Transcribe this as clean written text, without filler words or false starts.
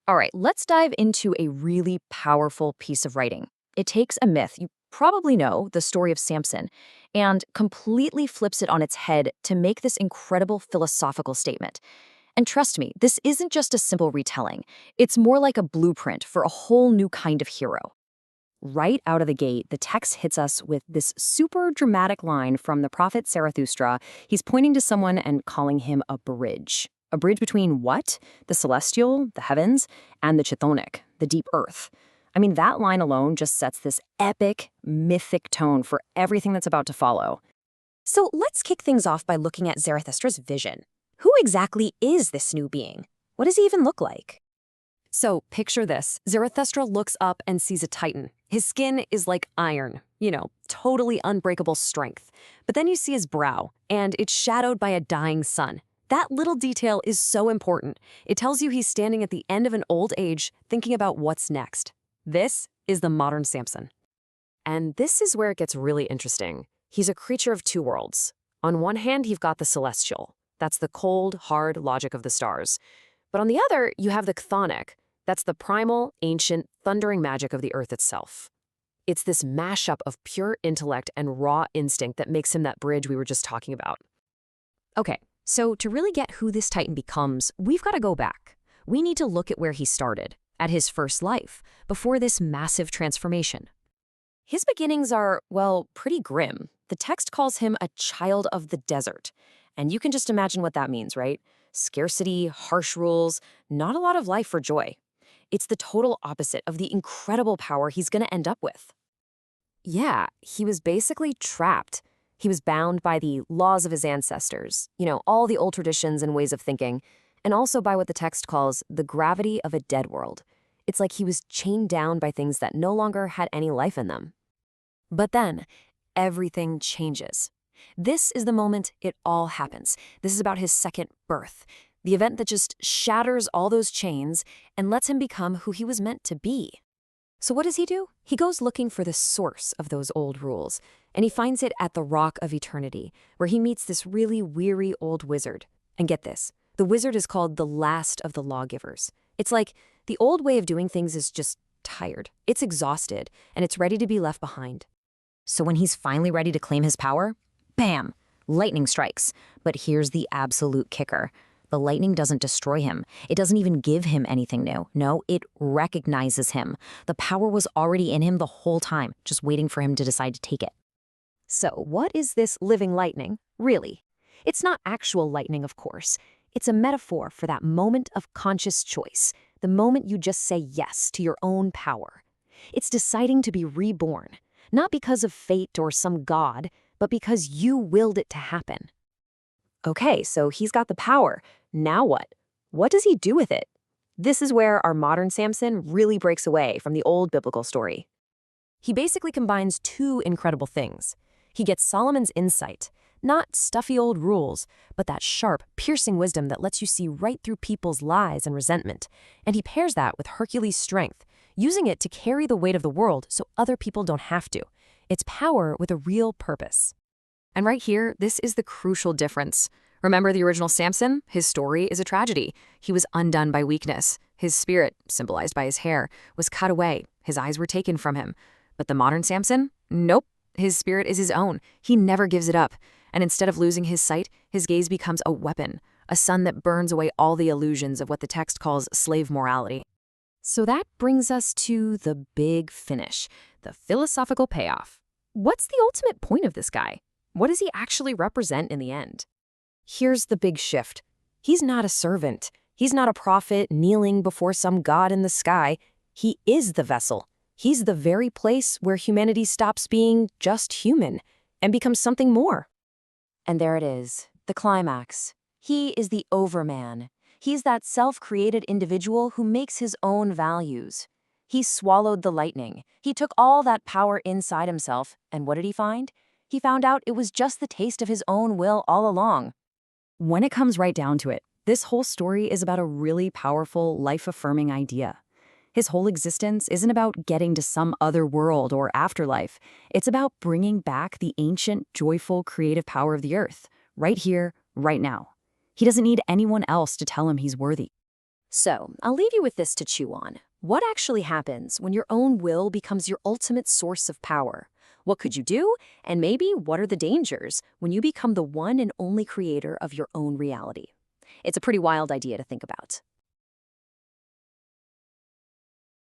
All right, let's dive into a really powerful piece of writing. It takes a myth you probably know, the story of Samson, and completely flips it on its head to make this incredible philosophical statement. And trust me, this isn't just a simple retelling. It's more like a blueprint for a whole new kind of hero. Right out of the gate, the text hits us with this super dramatic line from the prophet Zarathustra. He's pointing to someone and calling him a bridge. A bridge between what? The celestial, the heavens, and the chthonic, the deep earth. I mean, that line alone just sets this epic, mythic tone for everything that's about to follow. So let's kick things off by looking at Zarathustra's vision. Who exactly is this new being? What does he even look like? So picture this. Zarathustra looks up and sees a titan. His skin is like iron, totally unbreakable strength. But then you see his brow, and it's shadowed by a dying sun. That little detail is so important. It tells you he's standing at the end of an old age, thinking about what's next. This is the modern Samson. And this is where it gets really interesting. He's a creature of two worlds. On one hand, you've got the celestial. That's the cold, hard logic of the stars. But on the other, you have the chthonic. That's the primal, ancient, thundering magic of the earth itself. It's this mashup of pure intellect and raw instinct that makes him that bridge we were just talking about. Okay, so to really get who this titan becomes, we've got to go back. We need to look at where he started, at his first life, before this massive transformation. His beginnings are, well, pretty grim. The text calls him a child of the desert. And you can just imagine what that means, right? Scarcity, harsh rules, not a lot of life or joy. It's the total opposite of the incredible power he's going to end up with. Yeah, he was basically trapped. He was bound by the laws of his ancestors, all the old traditions and ways of thinking, and also by what the text calls the gravity of a dead world. It's like he was chained down by things that no longer had any life in them. But then, everything changes. This is the moment it all happens. This is about his second birth, the event that just shatters all those chains and lets him become who he was meant to be. So what does he do? He goes looking for the source of those old rules, and he finds it at the Rock of Eternity, where he meets this really weary old wizard. And get this, the wizard is called the last of the lawgivers. It's like the old way of doing things is just tired. It's exhausted, and it's ready to be left behind. So when he's finally ready to claim his power, bam! Lightning strikes. But here's the absolute kicker. The lightning doesn't destroy him. It doesn't even give him anything new. No, it recognizes him. The power was already in him the whole time, just waiting for him to decide to take it. So what is this living lightning, really? It's not actual lightning, of course. It's a metaphor for that moment of conscious choice, the moment you just say yes to your own power. It's deciding to be reborn, not because of fate or some god, but because you willed it to happen. Okay, so he's got the power. Now what? What does he do with it? This is where our modern Samson really breaks away from the old biblical story. He basically combines two incredible things. He gets Solomon's insight, not stuffy old rules, but that sharp, piercing wisdom that lets you see right through people's lies and resentment. And he pairs that with Hercules' strength, using it to carry the weight of the world so other people don't have to. It's power with a real purpose. And right here, this is the crucial difference. Remember the original Samson? His story is a tragedy. He was undone by weakness. His spirit, symbolized by his hair, was cut away. His eyes were taken from him. But the modern Samson? Nope. His spirit is his own. He never gives it up. And instead of losing his sight, his gaze becomes a weapon, a sun that burns away all the illusions of what the text calls slave morality. So that brings us to the big finish, the philosophical payoff. What's the ultimate point of this guy? What does he actually represent in the end? Here's the big shift. He's not a servant. He's not a prophet kneeling before some god in the sky. He is the vessel. He's the very place where humanity stops being just human and becomes something more. And there it is, the climax. He is the overman. He's that self-created individual who makes his own values. He swallowed the lightning. He took all that power inside himself, and what did he find? He found out it was just the taste of his own will all along. When it comes right down to it, this whole story is about a really powerful, life-affirming idea. His whole existence isn't about getting to some other world or afterlife. It's about bringing back the ancient, joyful, creative power of the earth, right here, right now. He doesn't need anyone else to tell him he's worthy. So, I'll leave you with this to chew on. What actually happens when your own will becomes your ultimate source of power? What could you do? And maybe what are the dangers when you become the one and only creator of your own reality? It's a pretty wild idea to think about.